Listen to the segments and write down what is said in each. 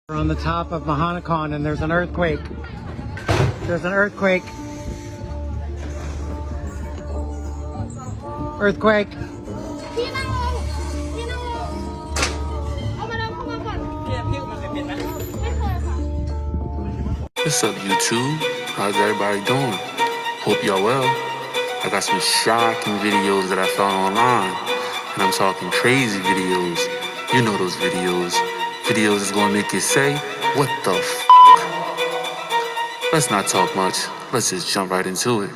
We're on the top of Mahanakan and there's an earthquake. There's an earthquake. Earthquake. What's up, YouTube? How's everybody doing? Hope y'all well. I got some shocking videos that I found online. And I'm talking crazy videos. You know those videos. Videos that's gonna make you say, what the f***? Let's not talk much. Let's just jump right into it.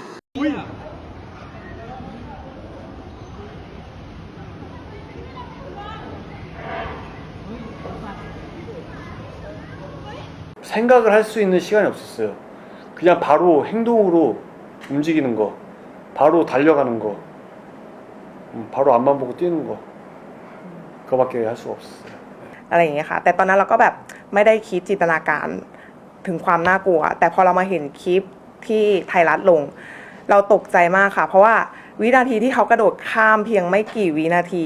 생각을 할 수 있는 시간이 없었어요. 그냥 바로 행동으로 움직이는 거, 바로 달려가는 거, 바로 앞만 보고 뛰는 거, 그거밖에 할 수가 없었어요. อะไรอย่างเงี้ยค่ะแต่ตอนนั้นเราก็แบบไม่ได้คิดจินตนาการถึงความน่ากลัวแต่พอเรามาเห็นคลิปที่ไทยรัฐลงเราตกใจมากค่ะเพราะว่าวินาทีที่เขากระโดดข้ามเพียงไม่กี่วินาที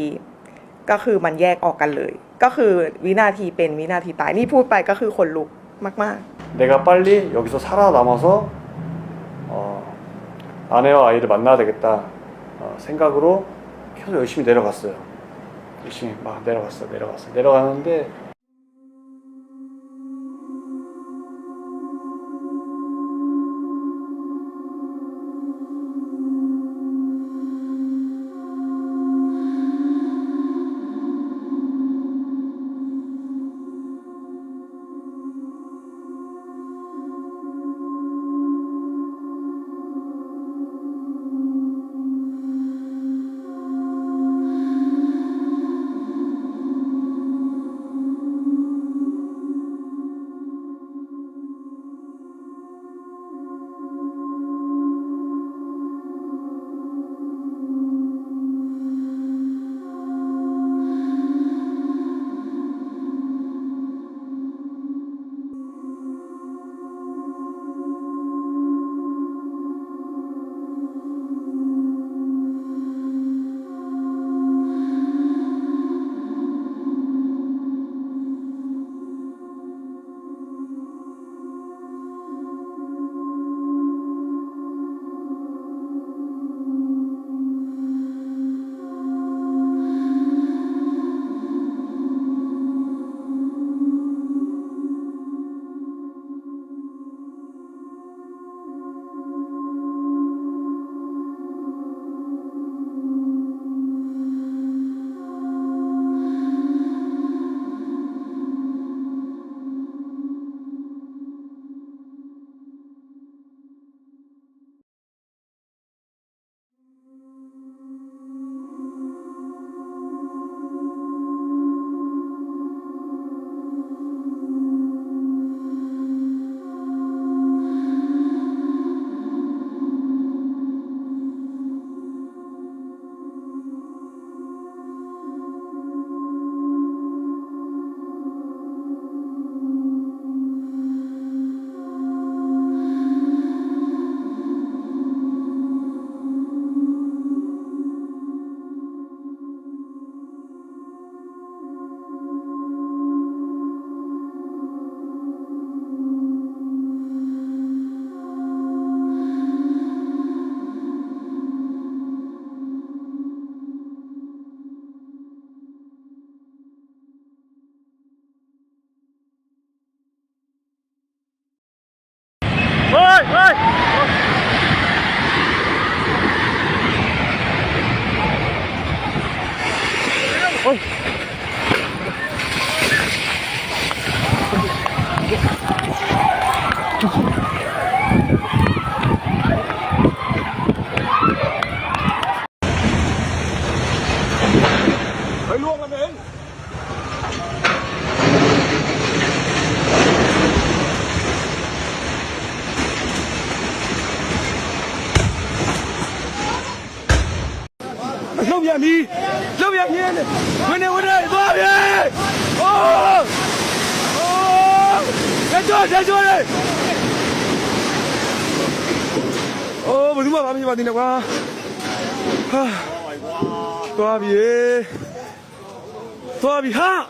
ก็คือมันแยกออกกันเลยก็คือวินาทีเป็นวินาทีตายนี่พูดไปก็คือขนลุกมากๆ 내가 빨리 여기서 살아남아서 아내와 아이를 만나야 되겠다 생각으로 계속 열심히 내려갔어요. 열심히 막 내려가는데 Ồ, mà đúng mà làm gì mà đi nào qua. Toa bì ha.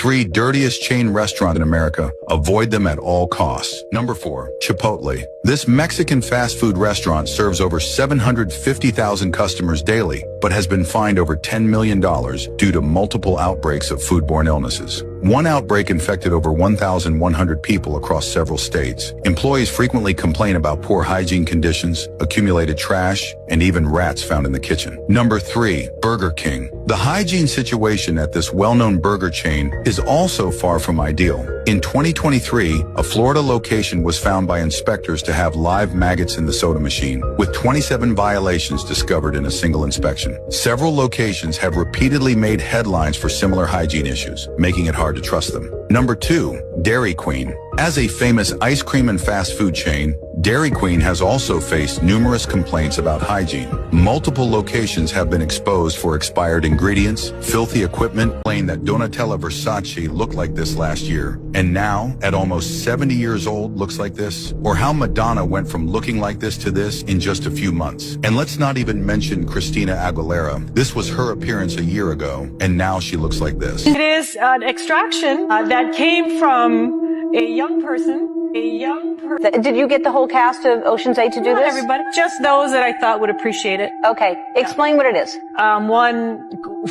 3 dirtiest chain restaurants in America. Avoid them at all costs. Number 4, Chipotle. This Mexican fast food restaurant serves over 750,000 customers daily, but has been fined over $10 million due to multiple outbreaks of foodborne illnesses. One outbreak infected over 1,100 people across several states. Employees frequently complain about poor hygiene conditions, accumulated trash, and even rats found in the kitchen. Number 3, Burger King. The hygiene situation at this well-known burger chain is also far from ideal. In 2023, a Florida location was found by inspectors to have live maggots in the soda machine, with 27 violations discovered in a single inspection. Several locations have repeatedly made headlines for similar hygiene issues, making it hard to trust them. Number 2, Dairy Queen. As a famous ice cream and fast food chain, Dairy Queen has also faced numerous complaints about hygiene. Multiple locations have been exposed for expired ingredients, filthy equipment, claim that Donatella Versace looked like this last year, and now, at almost 70 years old, looks like this, or how Madonna went from looking like this to this in just a few months. And let's not even mention Christina Aguilera. This was her appearance a year ago, and now she looks like this. It is an extraction that came from a young person. Did you get the whole cast of Ocean's 8 to do Not this? everybody, just those that I thought would appreciate it. Okay, explain what it is. One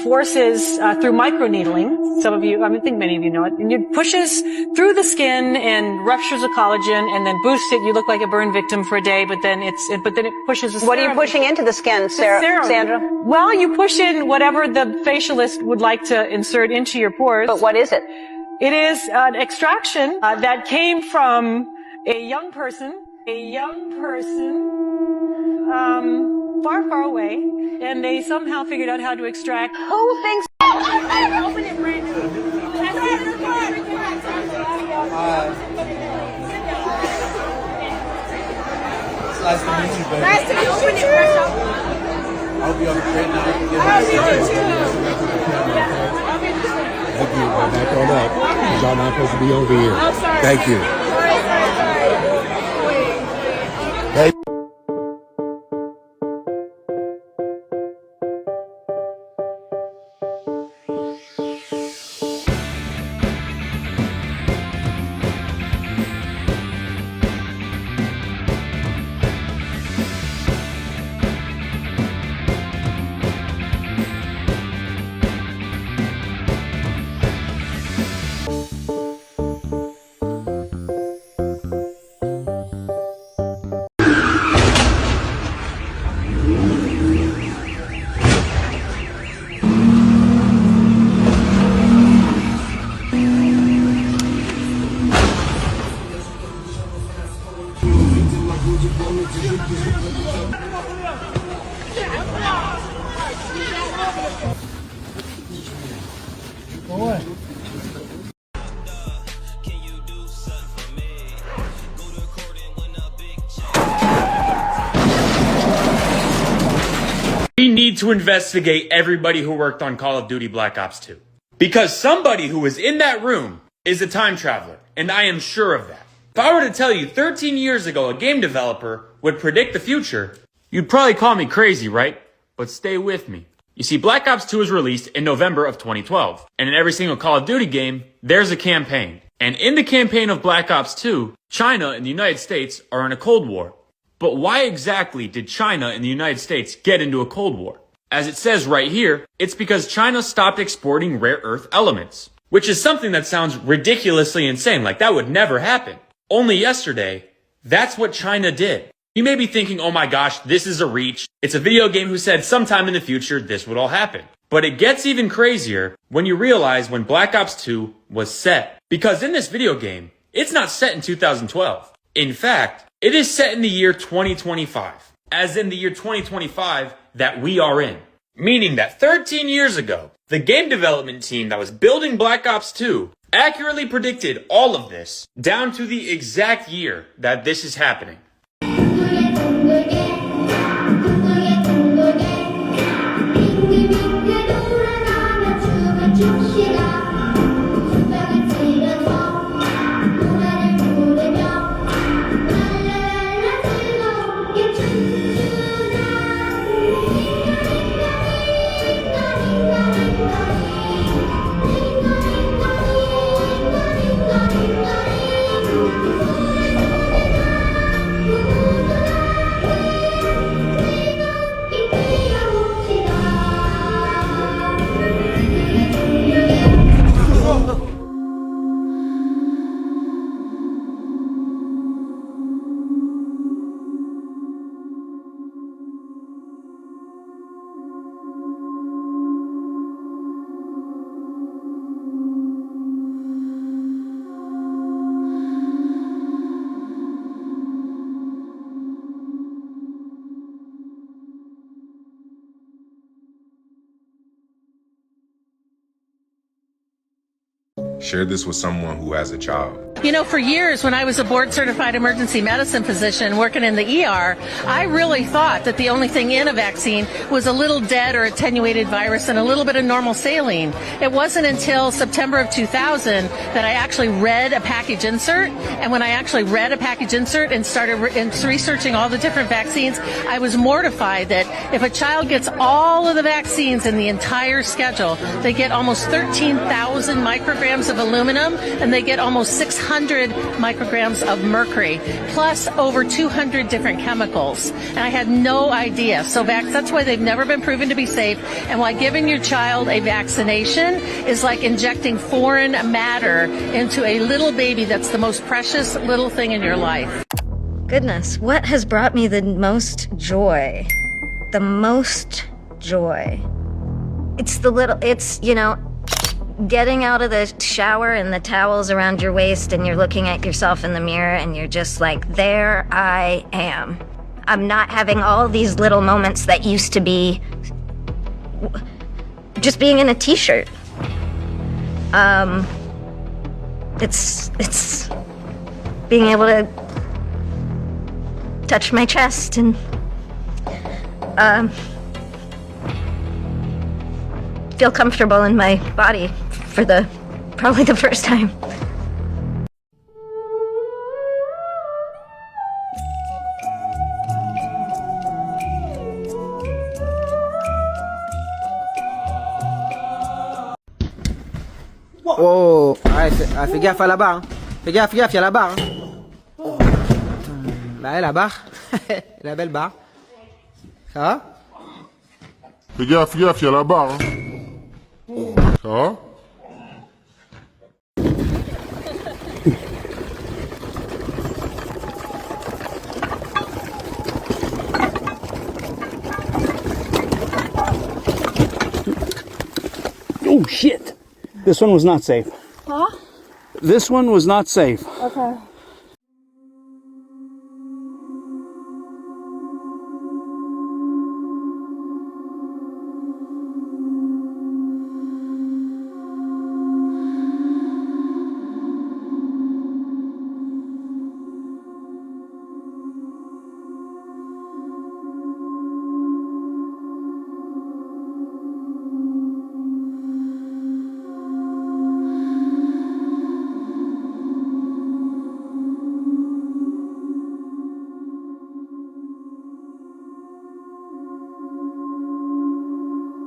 forces through microneedling. Some of you, I think many of you know it. And it pushes through the skin and ruptures the collagen, and then boosts it. You look like a burn victim for a day, but then it pushes. What are you pushing into the skin, Sandra? Well, you push in whatever the facialist would like to insert into your pores. But what is it? It is an extraction that came from a young person, far, far away, and they somehow figured out how to extract. Who thinks? Open it brand new. Nice to meet you, baby. Nice to meet you too. I hope you have a great night. I hope you do too. Thank you. Back on up. Because y'all not supposed to be over here. I'm sorry. Thank you. Hey. We need to investigate everybody who worked on Call of Duty Black Ops 2. Because somebody who was in that room is a time traveler, and I am sure of that. If I were to tell you 13 years ago a game developer would predict the future, you'd probably call me crazy, right? But stay with me. You see, Black Ops 2 was released in November of 2012, and in every single Call of Duty game, there's a campaign. And in the campaign of Black Ops 2, China and the United States are in a Cold War. But why exactly did China and the United States get into a Cold War? As it says right here, it's because China stopped exporting rare earth elements, which is something that sounds ridiculously insane, like that would never happen. Only yesterday, that's what China did. You may be thinking, oh my gosh, this is a reach. It's a video game who said sometime in the future this would all happen. But it gets even crazier when you realize when Black Ops 2 was set. Because in this video game, it's not set in 2012. In fact, it is set in the year 2025, as in the year 2025 that we are in. Meaning that 13 years ago, the game development team that was building Black Ops 2 accurately predicted all of this down to the exact year that this is happening. Share this with someone who has a child. You know, for years when I was a board certified emergency medicine physician working in the ER, I really thought that the only thing in a vaccine was a little dead or attenuated virus and a little bit of normal saline. It wasn't until September of 2000 that I actually read a package insert. And when I actually read a package insert and started researching all the different vaccines, I was mortified that if a child gets all of the vaccines in the entire schedule, they get almost 13,000 micrograms of aluminum and they get almost 600 micrograms of mercury, plus over 200 different chemicals. And I had no idea. So that's why they've never been proven to be safe, and why giving your child a vaccination is like injecting foreign matter into a little baby that's the most precious little thing in your life. Goodness, what has brought me the most joy? The most joy. It's, you know, getting out of the shower and the towels around your waist and you're looking at yourself in the mirror and you're just like, there I am. I'm not having all these little moments that used to be just being in a t-shirt. It's being able to touch my chest and feel comfortable in my body for probably the first time. Oh, fais gaffe à la barre. Hein. Fais gaffe, il y a la barre. Hein. Là, la barre. La belle barre. Ça va? Fais gaffe, il y a la barre. Hein. Ça va? Oh shit! This one was not safe. Huh? This one was not safe. Okay.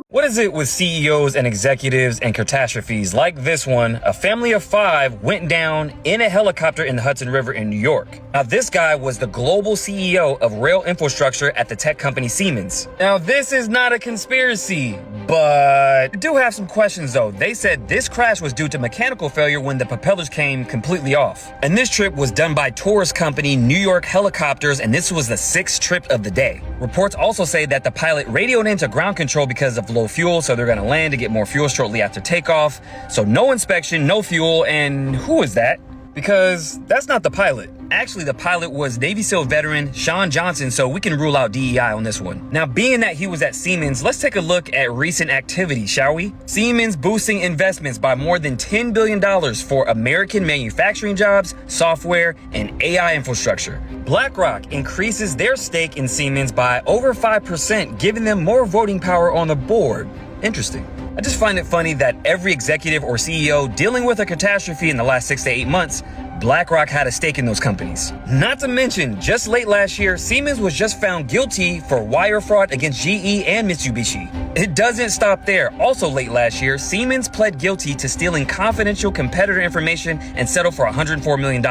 What is it with CEOs and executives and catastrophes like this one? A family of 5 went down in a helicopter in the Hudson River in New York. Now, this guy was the global CEO of rail infrastructure at the tech company Siemens. Now, this is not a conspiracy, but I do have some questions though. They said this crash was due to mechanical failure when the propellers came completely off. And this trip was done by tourist company New York Helicopters, and this was the 6th trip of the day. Reports also say that the pilot radioed into ground control because of low fuel, so they're gonna land to get more fuel shortly after takeoff. So no inspection, no fuel, and who is that? Because that's not the pilot. Actually, the pilot was Navy SEAL veteran Sean Johnson, so we can rule out DEI on this one. Now, being that he was at Siemens, let's take a look at recent activity, shall we? Siemens boosting investments by more than $10 billion for American manufacturing jobs, software, and AI infrastructure. BlackRock increases their stake in Siemens by over 5%, giving them more voting power on the board. Interesting. I just find it funny that every executive or CEO dealing with a catastrophe in the last 6 to 8 months, BlackRock had a stake in those companies. Not to mention, just late last year, Siemens was just found guilty for wire fraud against GE and Mitsubishi. It doesn't stop there. Also late last year, Siemens pled guilty to stealing confidential competitor information and settled for $104 million.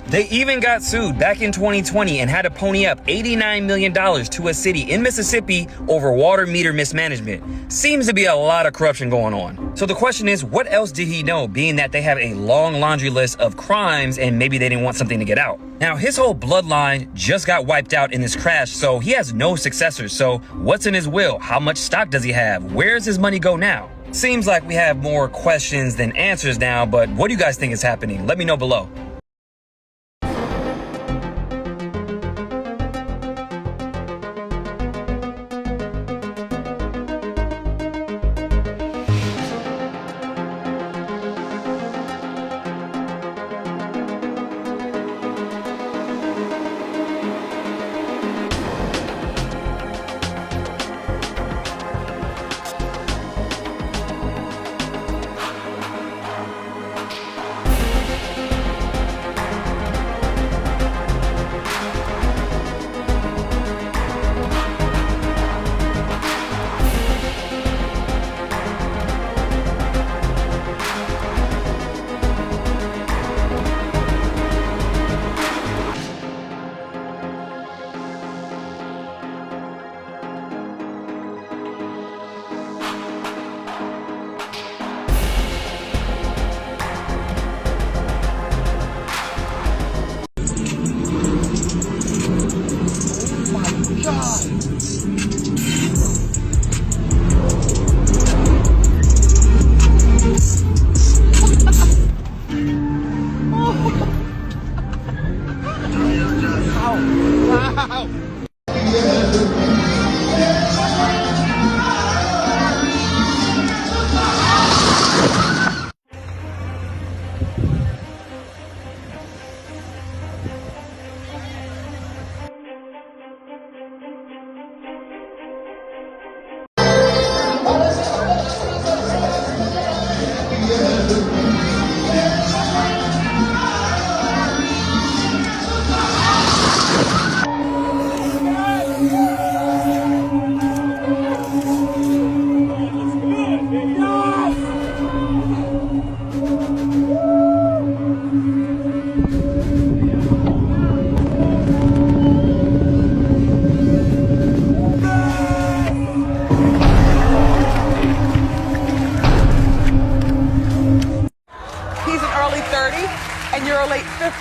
They even got sued back in 2020 and had to pony up $89 million to a city in Mississippi over water meter mismanagement. Seems to be a lot of corruption going on. So the question is, what else did he know, being that they have a long laundry list of crimes and maybe they didn't want something to get out? Now, his whole bloodline just got wiped out in this crash, so he has no successors. So what's in his will? How much stock does he have? Where does his money go now? Seems like we have more questions than answers now, but what do you guys think is happening? Let me know below.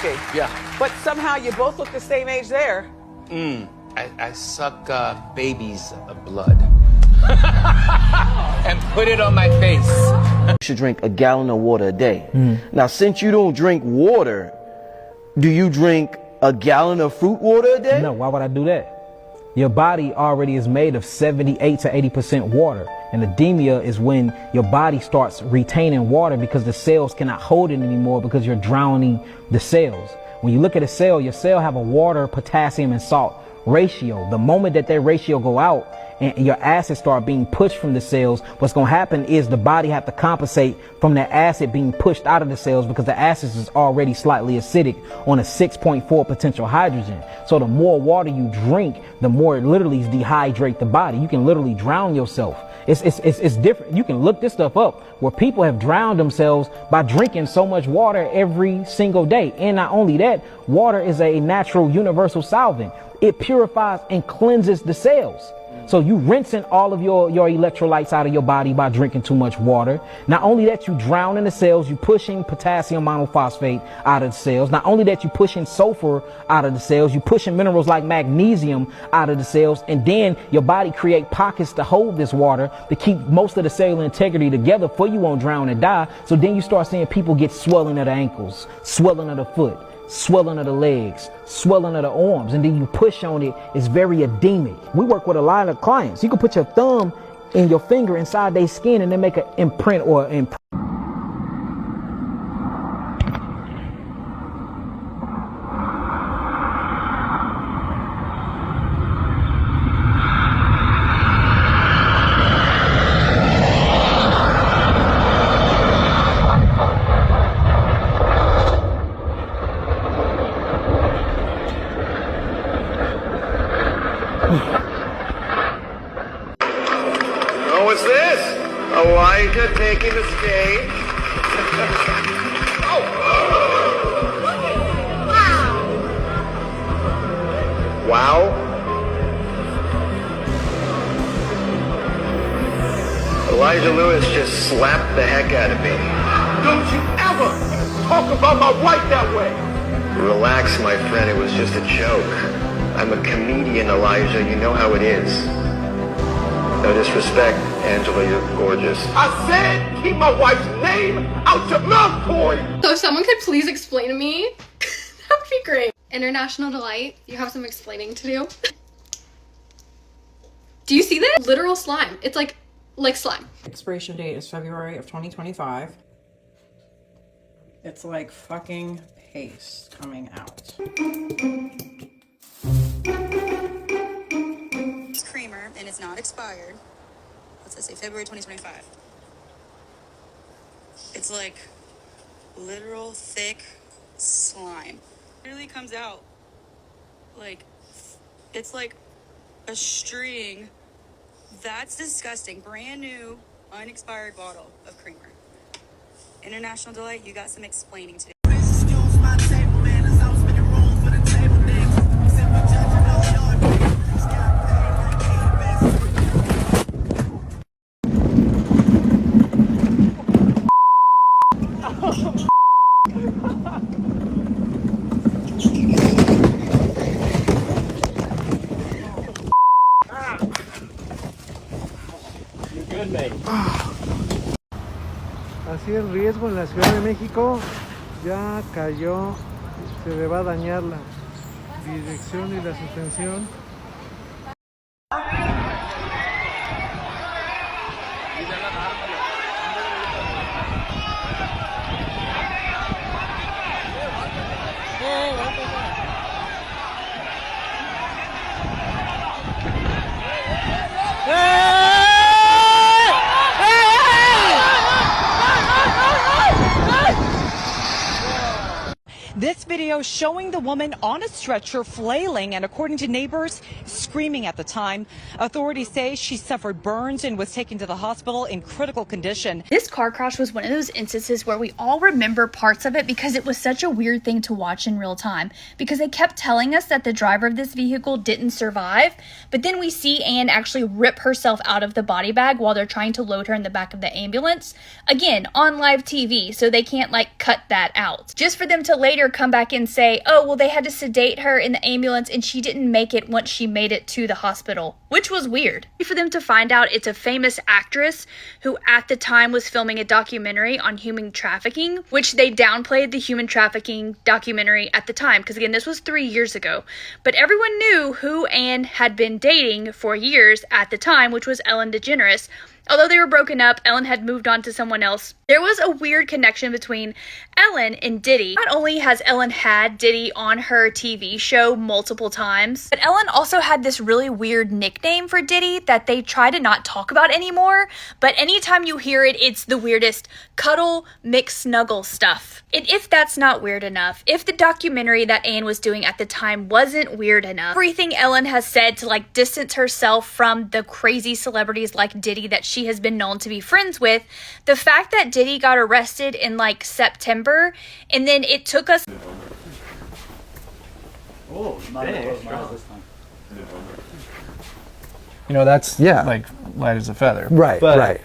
50. Yeah. But somehow you both look the same age there. I suck baby's blood. And put it on my face. You should drink a gallon of water a day. Now, since you don't drink water, do you drink a gallon of fruit water a day? No, why would I do that? Your body already is made of 78 to 80% water. And edemia is when your body starts retaining water because the cells cannot hold it anymore because you're drowning the cells. When you look at a cell, your cell have a water, potassium, and salt ratio. The moment that ratio go out and your acids start being pushed from the cells, what's going to happen is the body have to compensate from that acid being pushed out of the cells because the acids is already slightly acidic on a 6.4 potential hydrogen. So the more water you drink, the more it literally dehydrate the body. You can literally drown yourself. It's different. You can look this stuff up where people have drowned themselves by drinking so much water every single day. And not only that, water is a natural universal solvent. It purifies and cleanses the cells. So you rinsing all of your electrolytes out of your body by drinking too much water. Not only that, you drown in the cells, you pushing potassium monophosphate out of the cells. Not only that, you pushing sulfur out of the cells, you pushing minerals like magnesium out of the cells, and then your body create pockets to hold this water to keep most of the cellular integrity together for you won't drown and die. So then you start seeing people get swelling of the ankles, swelling of the foot, swelling of the legs, swelling of the arms, and then you push on it. It's very edemic. We work with a lot of clients. You can put your thumb and your finger inside their skin and then make an imprint or Oh, what's this? Elijah taking the stage. Wow. Elijah Lewis just slapped the heck out of me. Don't you ever talk about my wife that way. Relax, my friend. It was just a joke. I'm a comedian, Elijah. You know how it is. No disrespect, Angela, you're gorgeous. I said keep my wife's name out your mouth, boy. So if someone could please explain to me, that would be great. International Delight, you have some explaining to do. Do you see that? Literal slime. It's like slime. Expiration date is February of 2025. It's like fucking paste coming out. It's creamer and it's not expired. What's that say? February 2025. It's like literal thick slime. It really comes out like it's like a string. That's disgusting. Brand new, unexpired bottle of creamer. International Delight, you got some explaining to do. Así el riesgo en la Ciudad de México ya cayó, se le va a dañar la dirección y la suspensión. This video showing the woman on a stretcher flailing and, according to neighbors, screaming at the time. Authorities say she suffered burns and was taken to the hospital in critical condition. This car crash was one of those instances where we all remember parts of it because it was such a weird thing to watch in real time, because they kept telling us that the driver of this vehicle didn't survive, but then we see Anne actually rip herself out of the body bag while they're trying to load her in the back of the ambulance. Again, on live TV, so they can't cut that out. Just for them to later come back in and say, oh, well, they had to sedate her in the ambulance and she didn't make it once she made it to the hospital, which was weird. For them to find out it's a famous actress who at the time was filming a documentary on human trafficking, which they downplayed the human trafficking documentary at the time, because again, this was 3 years ago. But everyone knew who Anne had been dating for years at the time, which was Ellen DeGeneres. Although they were broken up, Ellen had moved on to someone else. There was a weird connection between Ellen and Diddy. Not only has Ellen had Diddy on her TV show multiple times, but Ellen also had this really weird nickname for Diddy that they try to not talk about anymore. But anytime you hear it, it's the weirdest cuddle, mix, snuggle stuff. And if that's not weird enough, if the documentary that Anne was doing at the time wasn't weird enough, everything Ellen has said to like distance herself from the crazy celebrities like Diddy that she has been known to be friends with, the fact that Diddy got arrested in like September and then it took us that's like light as a feather. Right, but right.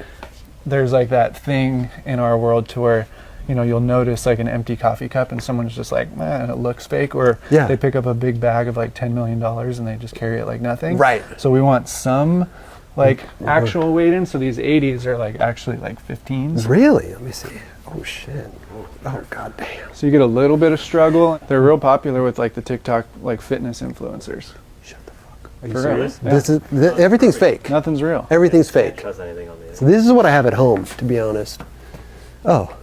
There's like that thing in our world to where you'll notice like an empty coffee cup and someone's just like, man, it looks fake, or they pick up a big bag of like $10 million and they just carry it like nothing. Right. So we want some like actual weight in, so these 80s are like actually like 15s. Really? Let me see. Oh shit. Oh god damn. So you get a little bit of struggle. They're real popular with like the TikTok like fitness influencers. Shut the fuck. Are you serious? Yeah. This is everything's fake. Nothing's real. Everything's fake. Can't trust anything on the So this is what I have at home, to be honest. Oh.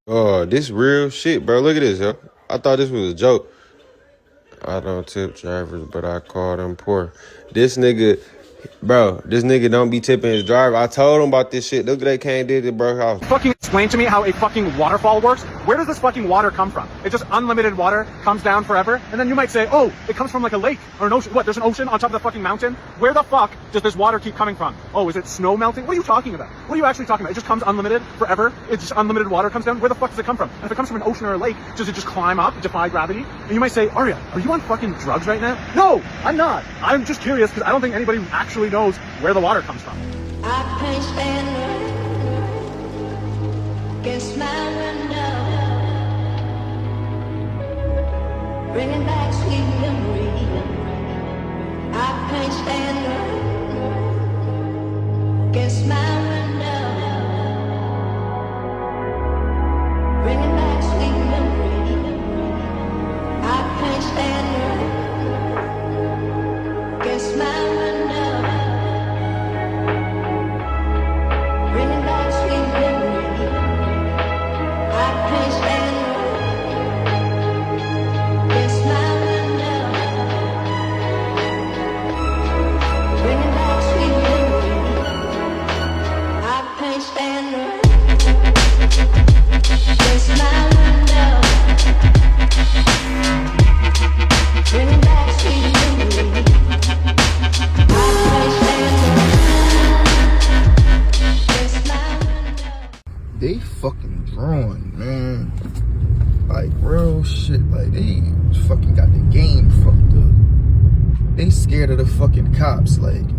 Oh, this real shit, bro. Look at this, yo. I thought this was a joke. I don't tip drivers, but I call them poor. This nigga don't be tipping his driver. I told him about this shit. Look, they can't do it, bro. Fucking explain to me how a fucking waterfall works. Where does this fucking water come from? It's just unlimited water, comes down forever, and then you might say, oh, it comes from like a lake or an ocean. What, there's an ocean on top of the fucking mountain? Where the fuck does this water keep coming from? Oh, is it snow melting? What are you talking about? What are you actually talking about? It just comes unlimited forever? It's just unlimited water comes down? Where the fuck does it come from? And if it comes from an ocean or a lake, does it just climb up, defy gravity? And you might say, Arya, are you on fucking drugs right now? No, I'm not. I'm just curious because I don't think anybody actually knows where the water comes from. I can't stand against my window, bringing back sweet memories. I can't stand against my window, bringing back sweet memories. I can't stand against my window. They fucking drawing, man. Like real shit. Like they fucking got the game fucked up. They scared of the fucking cops. Like,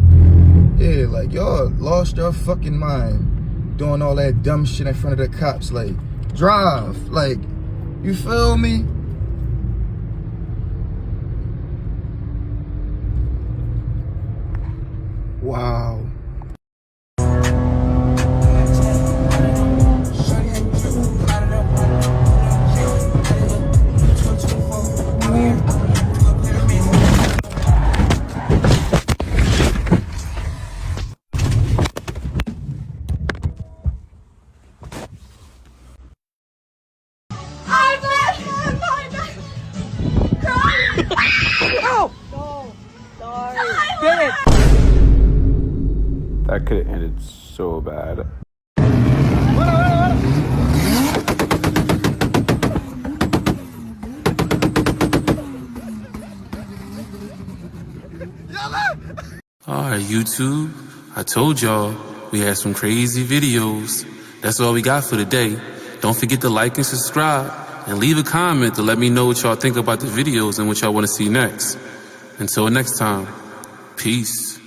yeah, like y'all lost your fucking mind doing all that dumb shit in front of the cops. Like, drive. Like, you feel me? Wow. That could have ended so bad. Alright, YouTube. I told y'all we had some crazy videos. That's all we got for today. Don't forget to like and subscribe and leave a comment to let me know what y'all think about the videos and what y'all want to see next. Until next time, peace.